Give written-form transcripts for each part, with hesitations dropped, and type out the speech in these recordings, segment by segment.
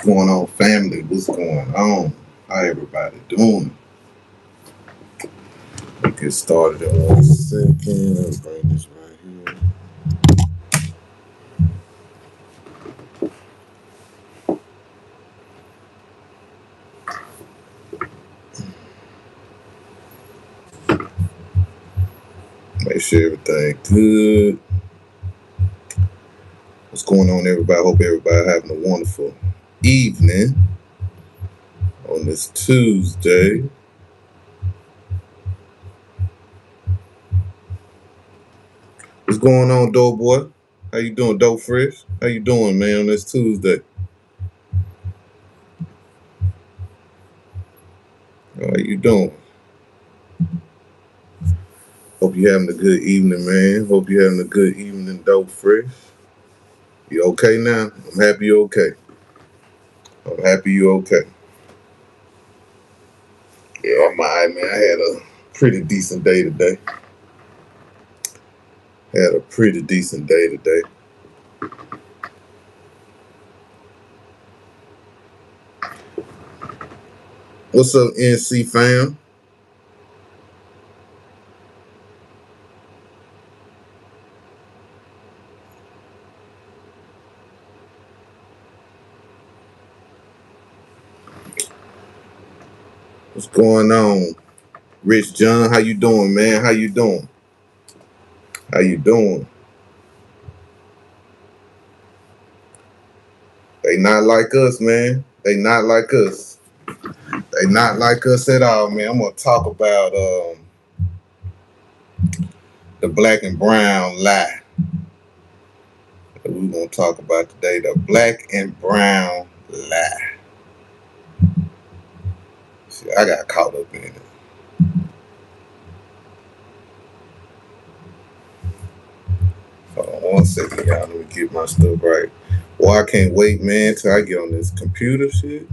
going on, family? What's going on? How everybody doing? We get started in 1 second. Let's bring this right here. Make sure everything good. What's going on, everybody? Hope everybody having a wonderful evening on this Tuesday. What's going on, Dope Boy? How you doing, Dope Fresh? How you doing, man, on this Tuesday? How you doing? Hope you having a good evening, man. Hope you having a good evening, Dope Fresh. You okay now? I'm happy you okay. I'm happy you okay. Yeah, I'm alright, man. I had a pretty decent day today. What's up, NC fam? What's going on? Rich John, how you doing, man? How you doing? How you doing? They not like us, man. They not like us. They not like us at all, man. I'm gonna talk about the black and brown lie that we're gonna talk about today. The black and brown lie. See, I got caught up in it. Hold on 1 second, y'all. Let me get my stuff right. Well, I can't wait, man, till I get on this computer shit.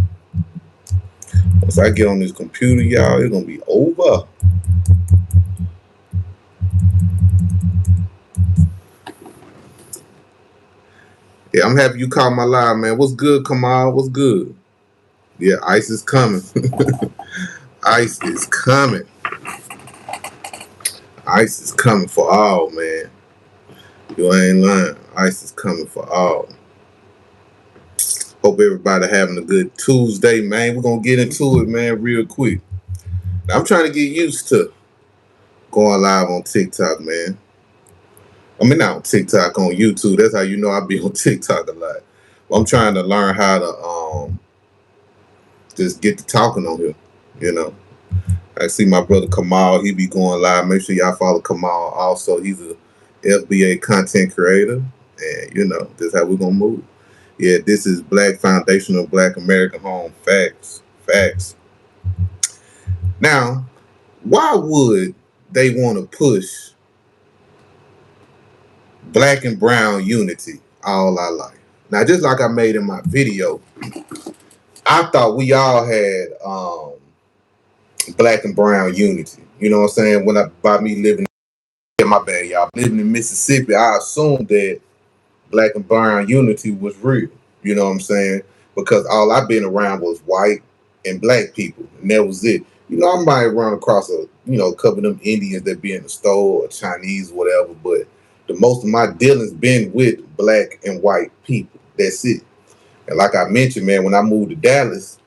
Once I get on this computer, y'all, it's gonna be over. Yeah, I'm happy you caught my live, man. What's good, Kamal? What's good? Yeah, ice is coming. Ice is coming. Ice is coming for all, man. You ain't lying. Ice is coming for all. Hope everybody having a good Tuesday, man. We're gonna get into it, man, real quick. Now, I'm trying to get used to going live on TikTok, man. I mean, not on TikTok, on YouTube. That's how you know I be on TikTok a lot. But I'm trying to learn how to just get to talking on here, you know. I see my brother Kamal, he be going live. Make sure y'all follow Kamal also. He's a FBA content creator. And, you know, this is how we're going to move. Yeah, this is Black Foundational Black American Home. Facts. Facts. Now, why would they want to push black and brown unity all our life? Now, just like I made in my video, I thought we all had black and brown unity. You know what I'm saying? By me living, my bad, y'all, living in Mississippi, I assumed that black and brown unity was real. You know what I'm saying? Because all I've been around was white and black people, and that was it. You know, I might run across a couple of them Indians that be in the store or Chinese, whatever, but the most of my dealings been with black and white people. That's it. And like I mentioned, man, when I moved to Dallas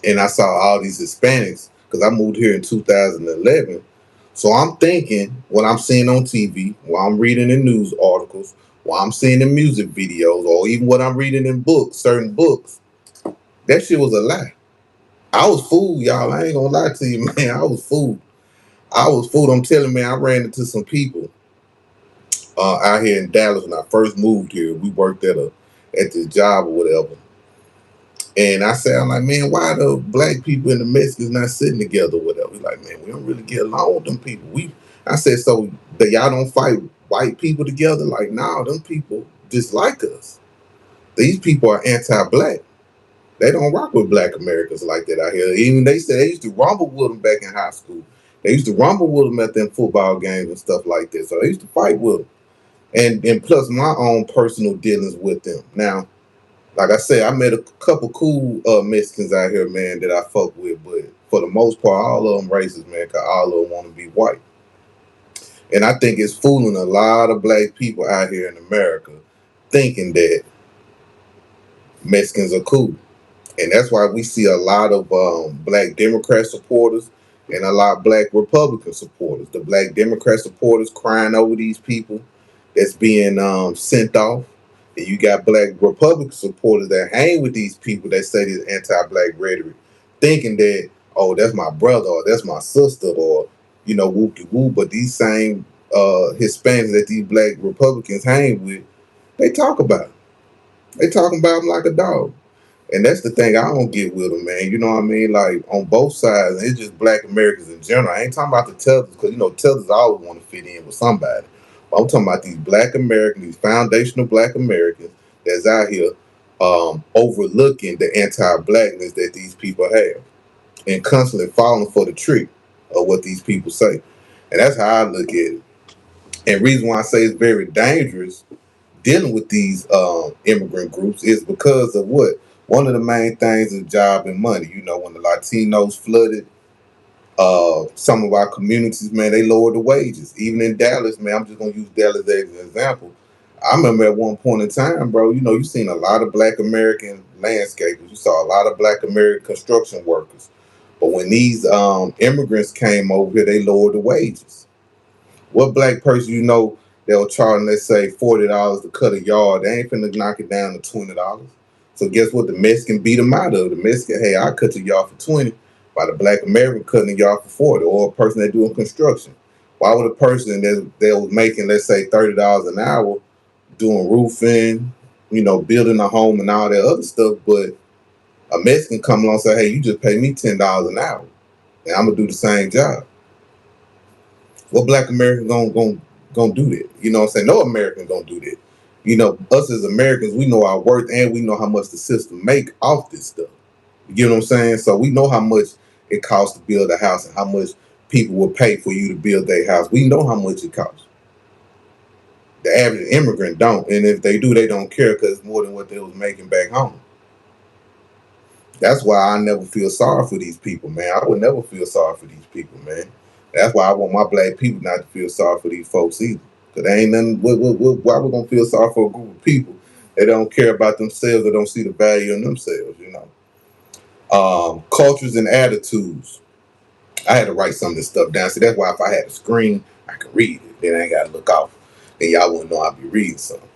and I saw all these Hispanics, because I moved here in 2011. So I'm thinking what I'm seeing on TV, while I'm reading in news articles, while I'm seeing in music videos, or even what I'm reading in books, certain books, that shit was a lie. I was fooled, y'all. I ain't gonna lie to you, man. I was fooled. I'm telling you, man, I ran into some people out here in Dallas when I first moved here. We worked at this job or whatever. And I said, I'm like, man, why the black people and the Mexicans not sitting together or whatever? He's like, man, we don't really get along with them people. I said, so that y'all don't fight white people together? Like, nah, them people dislike us. These people are anti-black. They don't rock with black Americans like that out here. Even they said they used to rumble with them back in high school. They used to rumble with them at them football games and stuff like that. So they used to fight with them. And plus my own personal dealings with them. Now, like I said, I met a couple cool Mexicans out here, man, that I fuck with, but for the most part, all of them racist, man, because all of them want to be white. And I think it's fooling a lot of black people out here in America thinking that Mexicans are cool. And that's why we see a lot of black Democrat supporters and a lot of black Republican supporters. The black Democrat supporters crying over these people that's being sent off. And you got black Republican supporters that hang with these people that say this anti-black rhetoric, thinking that, oh, that's my brother or that's my sister or, whoop-de-whoop. But these same Hispanics that these black Republicans hang with, they talk about them. They talking about them like a dog. And that's the thing I don't get with them, man. You know what I mean? Like on both sides, it's just black Americans in general. I ain't talking about the tellers, because tellers always want to fit in with somebody. But I'm talking about these black Americans, these foundational black Americans that's out here overlooking the anti-blackness that these people have and constantly falling for the trick of what these people say. And that's how I look at it. And reason why I say it's very dangerous dealing with these immigrant groups is because of what? One of the main things is job and money. When the Latinos flooded some of our communities, man, they lowered the wages. Even in Dallas, man, I'm just gonna use Dallas as an example. I remember at one point in time, bro, you seen a lot of black American landscapers. You saw a lot of black American construction workers. But when these immigrants came over here, they lowered the wages. What black person they'll charge, let's say, $40 to cut a yard? They ain't finna knock it down to $20. So guess what? The Mexican beat them out of. The Mexican, hey, I cut your yard for 20, while the black American cutting a yard for 40, or a person that doing construction. Why would a person that was making, let's say, $30 an hour doing roofing, building a home and all that other stuff, but a Mexican come along and say, hey, you just pay me $10 an hour, and I'm gonna do the same job? What black American gonna do that? You know what I'm saying? No American gonna do that. Us as Americans, we know our worth and we know how much the system make off this stuff. You know what I'm saying? So we know how much it costs to build a house and how much people will pay for you to build their house. We know how much it costs. The average immigrant don't, and if they do, they don't care because it's more than what they was making back home. That's why I never feel sorry for these people, man. I would never feel sorry for these people, man. That's why I want my black people not to feel sorry for these folks either. Because there ain't nothing, why we going to feel sorry for a group of people that don't care about themselves or don't see the value in themselves. Cultures and attitudes. I had to write some of this stuff down. So that's why if I had a screen, I could read it. Then I ain't got to look off. Then y'all wouldn't know I'd be reading something.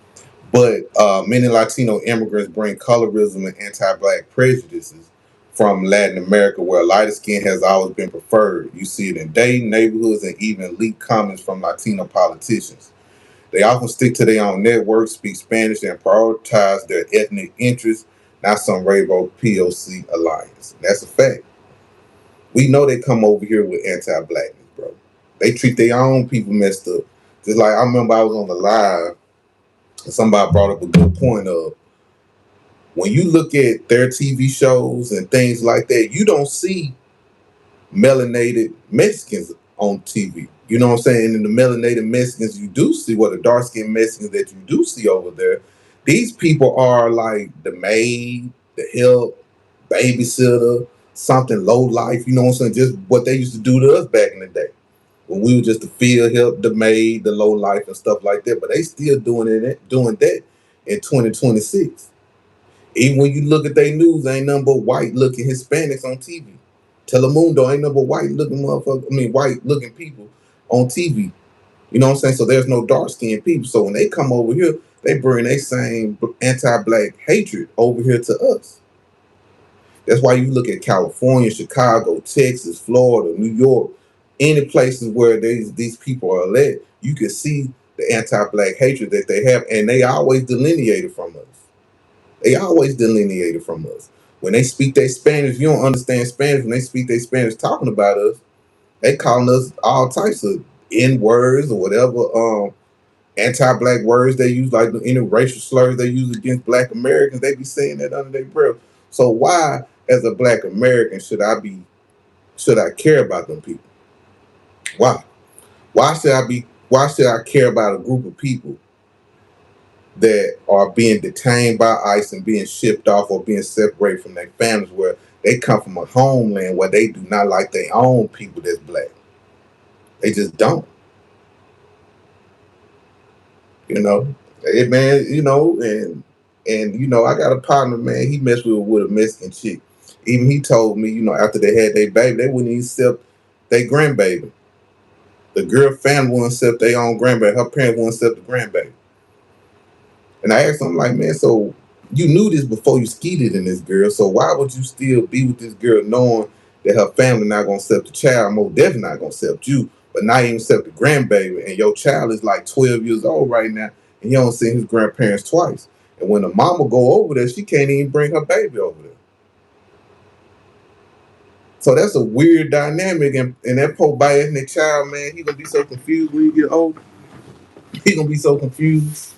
But many Latino immigrants bring colorism and anti-black prejudices from Latin America, where lighter skin has always been preferred. You see it in dating, neighborhoods, and even leaked comments from Latino politicians. They often stick to their own networks, speak Spanish, and prioritize their ethnic interests, not some rainbow POC alliance. That's a fact. We know they come over here with anti-blackness, bro. They treat their own people messed up. Just like I remember I was on the live, somebody brought up a good point of when you look at their TV shows and things like that, you don't see melanated Mexicans on TV. You know what I'm saying? And the melanated Mexicans you do see, the dark skinned Mexicans that you do see over there, these people are like the maid, the help, babysitter, something low life, you know what I'm saying? Just what they used to do to us back in the day. When we were just the field help, the maid, the low life and stuff like that. But they still doing that in 2026. Even when you look at their news, ain't nothing but white looking Hispanics on TV. Telemundo ain't nothing but white looking white looking people on TV. You know what I'm saying? So there's no dark skinned people. So when they come over here, they bring their same anti-black hatred over here to us. That's why you look at California, Chicago, Texas, Florida, New York, any places where these people are led, you can see the anti-black hatred that they have, and they always delineated from us. They always delineated from us. When they speak their Spanish, you don't understand Spanish. When they speak their Spanish talking about us, they calling us all types of N words or whatever anti-black words they use, like any racial slurs they use against black Americans. They be saying that under their breath. So why, as a black American, should I care about them people? Why? Why should I care about a group of people that are being detained by ICE and being shipped off or being separated from their families, where they come from a homeland where they do not like their own people that's black. They just don't, you know. Hey, man, I got a partner, man. He messed with a Mexican chick. Even he told me, after they had their baby, they wouldn't even accept their grandbaby. The girl family wouldn't accept their own grandbaby. Her parents wouldn't accept the grandbaby. And I asked him, like, man, so you knew this before you skeeted in this girl, so why would you still be with this girl knowing that her family not gonna accept the child, most definitely not gonna accept you, but not even accept the grandbaby, and your child is like 12 years old right now, and he only seen his grandparents twice. And when the mama go over there, she can't even bring her baby over there. So that's a weird dynamic, and that poor bi-ethnic child, man, he gonna be so confused when he get older. He gonna be so confused.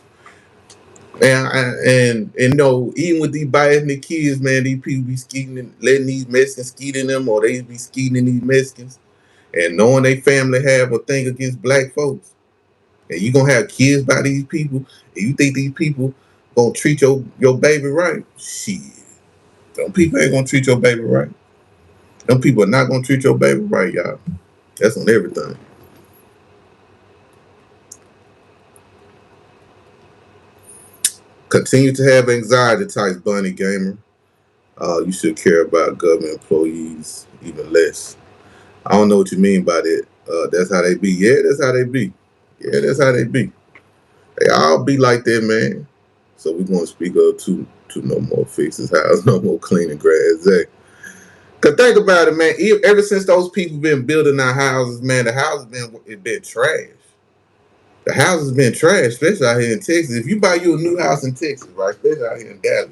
And even with these bi-ethnic kids, man, these people be skeeting and letting these Mexicans skeet in them, or they be skeeting in these Mexicans, and knowing they family have a thing against black folks. And you gonna have kids by these people, and you think these people gonna treat your baby right? Shit. Them people ain't gonna treat your baby right. Them people are not gonna treat your baby right, y'all. That's on everything. Continue to have anxiety types, Bunny Gamer. You should care about government employees even less. I don't know what you mean by that. That's how they be. Yeah, that's how they be. Yeah, that's how they be. They all be like that, man. So we're going to speak of to no more fixes house, no more cleaning grass. Zach. Cause think about it, man. Ever since those people been building our houses, man, the houses been trash. The houses been trash, especially out here in Texas. If you buy you a new house in Texas, right, especially out here in Dallas,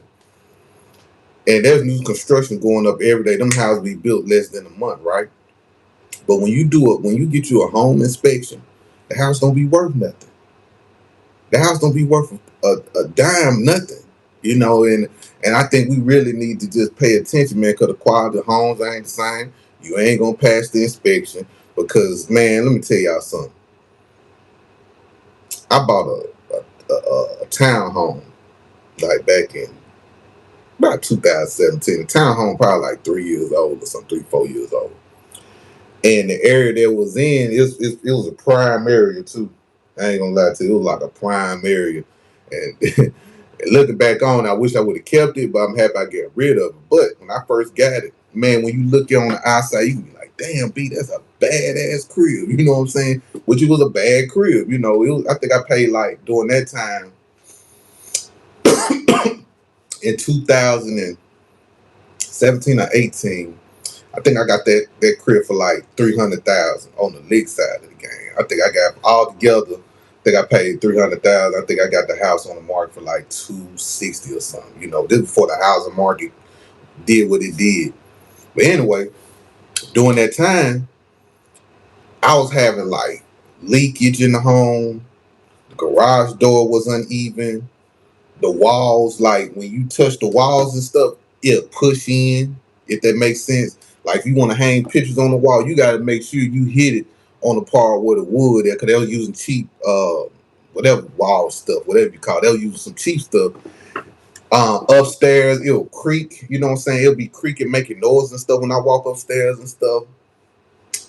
and there's new construction going up every day, them houses be built less than a month, right? But when you get you a home inspection, the house don't be worth nothing. The house don't be worth a dime, nothing. And I think we really need to just pay attention, man, because the quality of homes ain't the same. You ain't gonna pass the inspection because, man, let me tell y'all something. I bought a townhome like back in about 2017. The townhome probably like 3 years old or something, 4 years old. And the area that was in, it was a prime area too. I ain't gonna lie to you, it was like a prime area. And, and looking back on, I wish I would have kept it, but I'm happy I get rid of it. But when I first got it, man, when you look on the outside, you can be like, damn, B, that's a badass crib. You know what I'm saying? Which it was a bad crib. I think I paid like during that time in 2017 or 18. I think I got that crib for like 300,000 on the league side of the game. I think I got all together. I think I paid 300,000. I think I got the house on the market for like 260 or something. This before the housing market did what it did. But anyway, during that time, I was having like leakage in the home. The garage door was uneven. The walls, like when you touch the walls and stuff, it'll push in, if that makes sense. Like if you want to hang pictures on the wall, you got to make sure you hit it on the part where the wood there, because they were using cheap, whatever wall stuff, whatever you call it. They were using some cheap stuff. Upstairs, it'll creak, you know what I'm saying? It'll be creaking, making noise and stuff when I walk upstairs and stuff.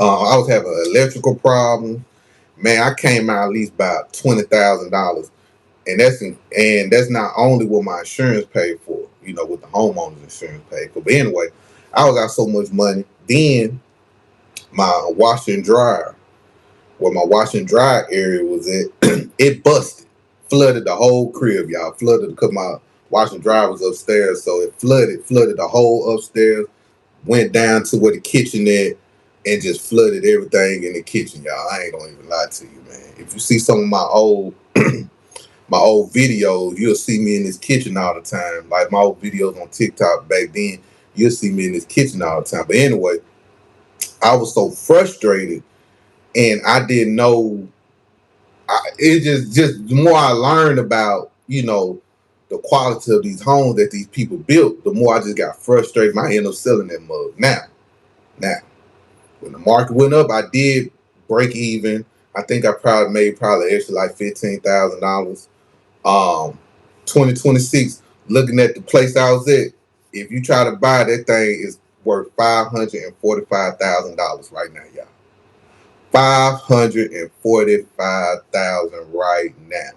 I was having an electrical problem. Man, I came out at least about $20,000. And that's not only what my insurance paid for, what the homeowner's insurance paid for. But anyway, I was out so much money. Then my washer and dryer, where my washer and dryer area was at, it busted, flooded the whole crib, y'all. Flooded because my washer and dryer was upstairs, so it flooded the whole upstairs, went down to where the kitchen at, and just flooded everything in the kitchen, y'all. I ain't gonna even lie to you, man. If you see some of my old videos, you'll see me in this kitchen all the time. Like my old videos on TikTok back then, you'll see me in this kitchen all the time. But anyway, I was so frustrated, and I didn't know. It just the more I learned about the quality of these homes that these people built, the more I just got frustrated. I ended up selling that mug. Now, when the market went up, I did break even. I think I probably made extra like $15,000. 2026, looking at the place I was at, if you try to buy that thing, is worth $545,000 right now, y'all. 545,000 right now.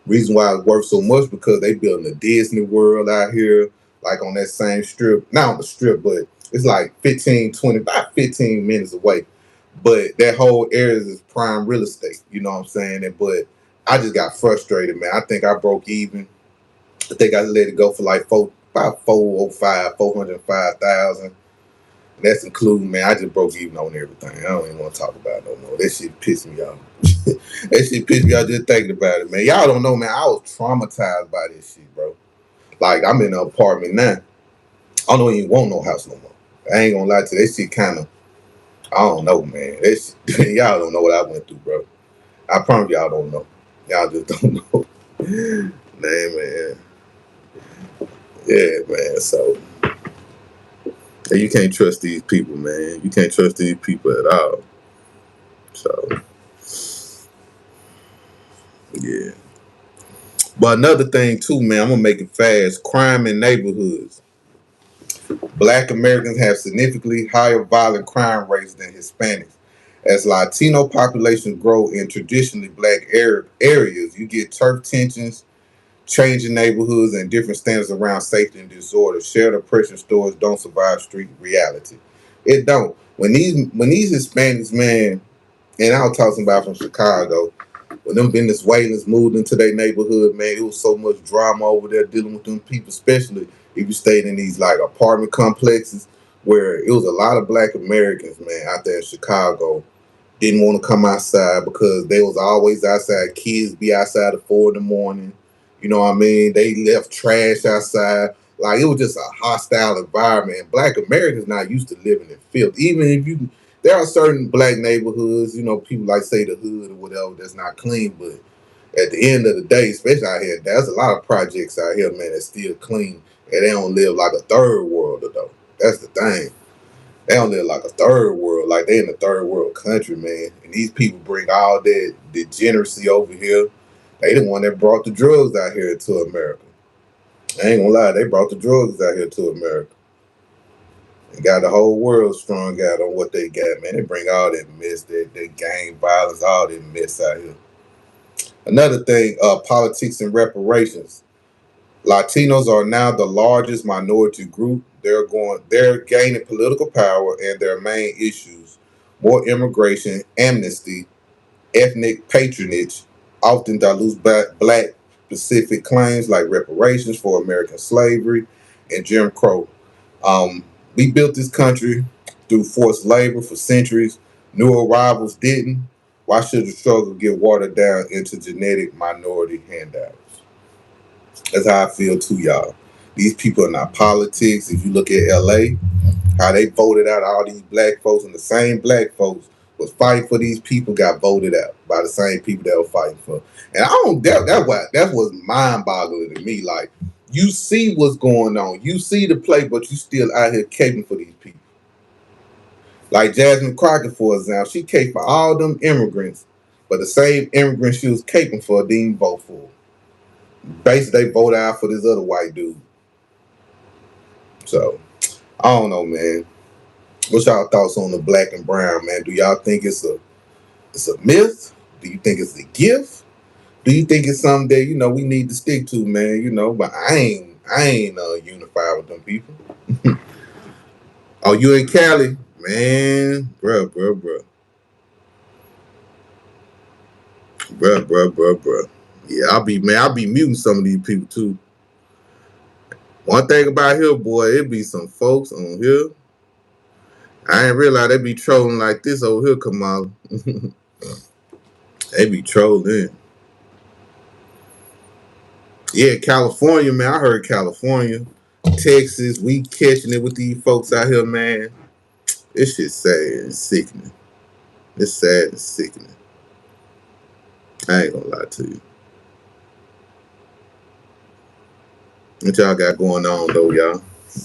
Reason why it's worth so much because they building a Disney World out here, like on that same strip. Not on the strip, but it's like about 15 minutes away. But that whole area is prime real estate. You know what I'm saying? But I just got frustrated, man. I think I broke even. I think I let it go for like about 405,000. That's including, man, I just broke even on everything. I don't even want to talk about it no more. That shit pissed me off. That shit pissed me off just thinking about it, man. Y'all don't know, man. I was traumatized by this shit, bro. Like, I'm in an apartment now. I don't even want no house no more. I ain't gonna lie to you. That shit kind of, I don't know, man. That shit, y'all don't know what I went through, bro. I promise y'all don't know. Y'all just don't know. Man. Yeah, man. So, you can't trust these people, man. You can't trust these people at all. So, yeah. But another thing too, man, I'm gonna make it fast. Crime in neighborhoods. Black Americans have significantly higher violent crime rates than Hispanics. As Latino populations grow in traditionally black areas, you get turf tensions, changing neighborhoods, and different standards around safety and disorder. Shared oppression stories don't survive street reality. It don't. When these Hispanics, man, and I was talking about from Chicago, when them Venezuelans moved into their neighborhood, man, it was so much drama over there dealing with them people, especially if you stayed in these like apartment complexes where it was a lot of black Americans, man, out there in Chicago didn't want to come outside because they was always outside. Kids be outside at 4 in the morning. You know what I mean? They left trash outside. Like it was just a hostile environment. And black Americans not used to living in filth. Even if there are certain black neighborhoods, you know, people like say the hood or whatever that's not clean, but at the end of the day, especially out here, there's a lot of projects out here, man, that's still clean, and they don't live like a third world though. That's the thing. They don't live like a third world, like they in a third world country, man. And these people bring all that degeneracy over here. They the one that brought the drugs out here to America. I ain't gonna lie, they brought the drugs out here to America. And got the whole world strung out on what they got, man. They bring all that mess, that gang violence, all that mess out here. Another thing, politics and reparations. Latinos are now the largest minority group. They're gaining political power, and their main issues: more immigration, amnesty, ethnic patronage, often dilutes black specific claims like reparations for American slavery and Jim Crow. We built this country through forced labor for centuries. New arrivals didn't. Why should the struggle get watered down into genetic minority handouts? That's how I feel too, y'all. These people are not politics. If you look at LA, how they voted out all these black folks, and the same black folks was fighting for these people got voted out by the same people that were fighting for. And I don't doubt that was mind boggling to me. Like, you see what's going on, you see the play, but you still out here caping for these people. Like Jasmine Crockett, for example, she caped for all them immigrants, but the same immigrants she was caping for didn't vote for. Basically, they voted out for this other white dude. So, I don't know, man. What's y'all thoughts on the black and brown, man? Do y'all think it's a myth? Do you think it's a gift? Do you think it's something that, you know, we need to stick to, man? You know, but I ain't unified with them people. Oh, you in Cali? Man, bruh. Yeah, I'll be muting some of these people too. One thing about here, boy, it be some folks on here. I ain't realize they be trolling like this over here, Kamala. They be trolling. Yeah, California, man. I heard California, Texas. We catching it with these folks out here, man. This shit sad and sickening. It's sad and sickening. I ain't gonna lie to you. What y'all got going on though, y'all?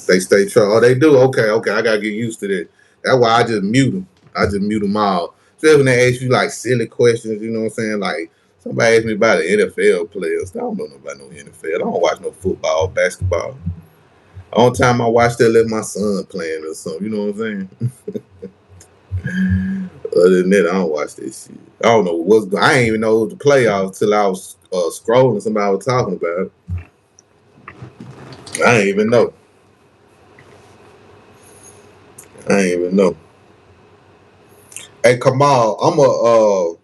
They stay trolling. Oh, they do? Okay. I gotta get used to that. That's why I just mute them. I just mute them all. Especially when they ask you like silly questions, you know what I'm saying? Like Somebody asked me about the NFL players. I don't know about no NFL. I don't watch no football, basketball. The only time I watch that, let my son playing or something. You know what I'm saying? Other than that, I don't watch this shit. I don't know what's going. I ain't even know the playoffs till I was scrolling. Somebody was talking about it. I ain't even know. I ain't even know. Hey Kamal,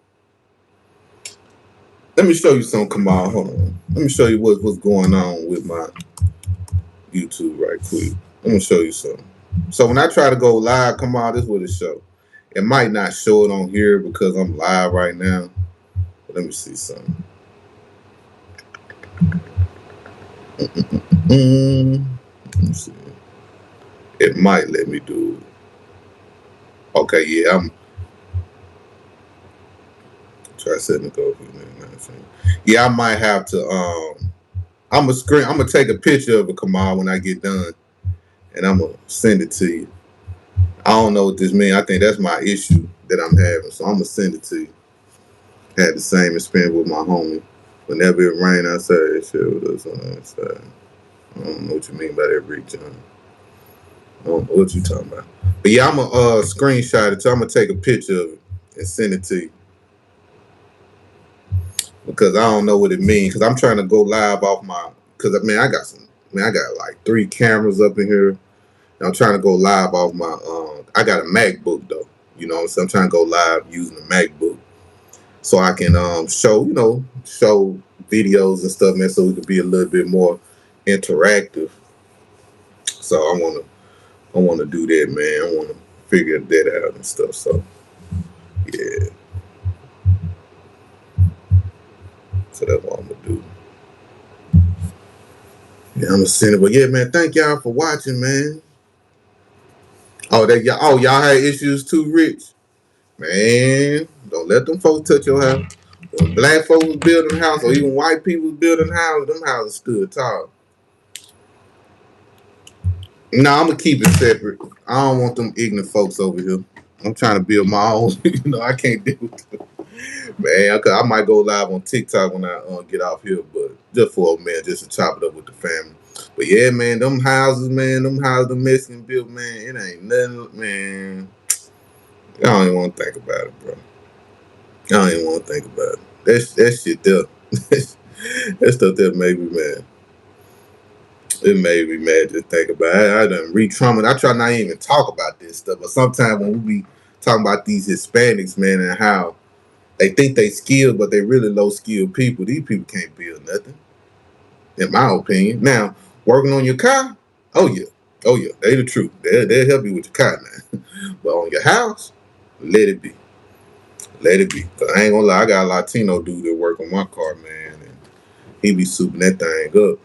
let me show you something, Kamal. Hold on. Let me show you what's going on with my YouTube right quick. Let me show you something. So when I try to go live, Kamal, this is what it show. It might not show it on here because I'm live right now. But let me see something. Let me see. It might let me do it. Okay, yeah, I'm try setting it go. Yeah, I might have to I'm gonna take a picture of it, Kamal, when I get done, and I'm gonna send it to you. I don't know what this means. I think that's my issue that I'm having, so I'm gonna send it to you. Had the same experience with my homie. Whenever it rained outside, it shit with us on the outside. I don't know what you mean by that, Rick John. I don't know what you talking about. But yeah, I'm gonna screenshot it. So I'm gonna take a picture of it and send it to you. Because I don't know what it means. Because I'm trying to go live off my. Because I got like 3 cameras up in here. And I'm trying to go live off my. I got a MacBook though. You know, so I'm trying to go live using a MacBook, so I can show videos and stuff, man. So we can be a little bit more interactive. So I wanna do that, man. I wanna figure that out and stuff. So yeah. So that's what I'm gonna do. Yeah, I'm gonna send it. But yeah, man, thank y'all for watching, man. Y'all had issues too, Rich. Man, don't let them folks touch your house. When black folks was building a house, or even white people was building houses, them houses stood tall. Nah, I'm gonna keep it separate. I don't want them ignorant folks over here. I'm trying to build my own. I can't deal with them. Man, I might go live on TikTok when I get off here, but just for a minute, just to chop it up with the family. But yeah, man, them houses, them Mexican built, man, it ain't nothing, man. I don't even want to think about it, bro. I don't even want to think about it. That shit there. That stuff there made me mad. It made me mad to think about it. I done re-trauma. I try not to even talk about this stuff, but sometimes when we be talking about these Hispanics, man, and how they think they skilled, but they really low skilled people. These people can't build nothing, in my opinion. Now, working on your car, oh yeah, they the truth. They'll help you with your car now, but on your house, let it be. Let it be. Cause I ain't gonna lie, I got a Latino dude that work on my car, man, and he be souping that thing up.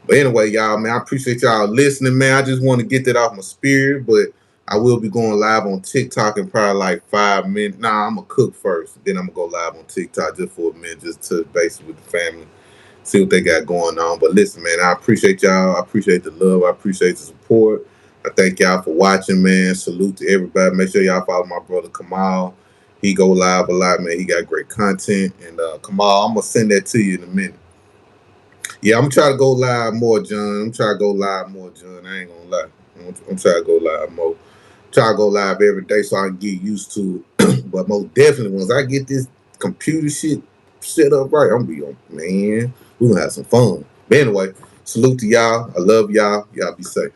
But anyway, y'all, man, I appreciate y'all listening, man. I just want to get that off my spirit, but I will be going live on TikTok in probably like 5 minutes. Nah, I'm gonna cook first, then I'm gonna go live on TikTok just for a minute, just to base with the family, see what they got going on. But listen, man, I appreciate y'all. I appreciate the love. I appreciate the support. I thank y'all for watching, man. Salute to everybody. Make sure y'all follow my brother Kamal. He go live a lot, man. He got great content. And Kamal, I'm gonna send that to you in a minute. Yeah, I'm trying to go live more, John. I ain't gonna lie. I'm trying to go live more. Try to go live every day so I can get used to it. But most definitely, once I get this computer shit set up right, I'm gonna be on, man. We're gonna have some fun. But anyway, salute to y'all. I love y'all. Y'all be safe.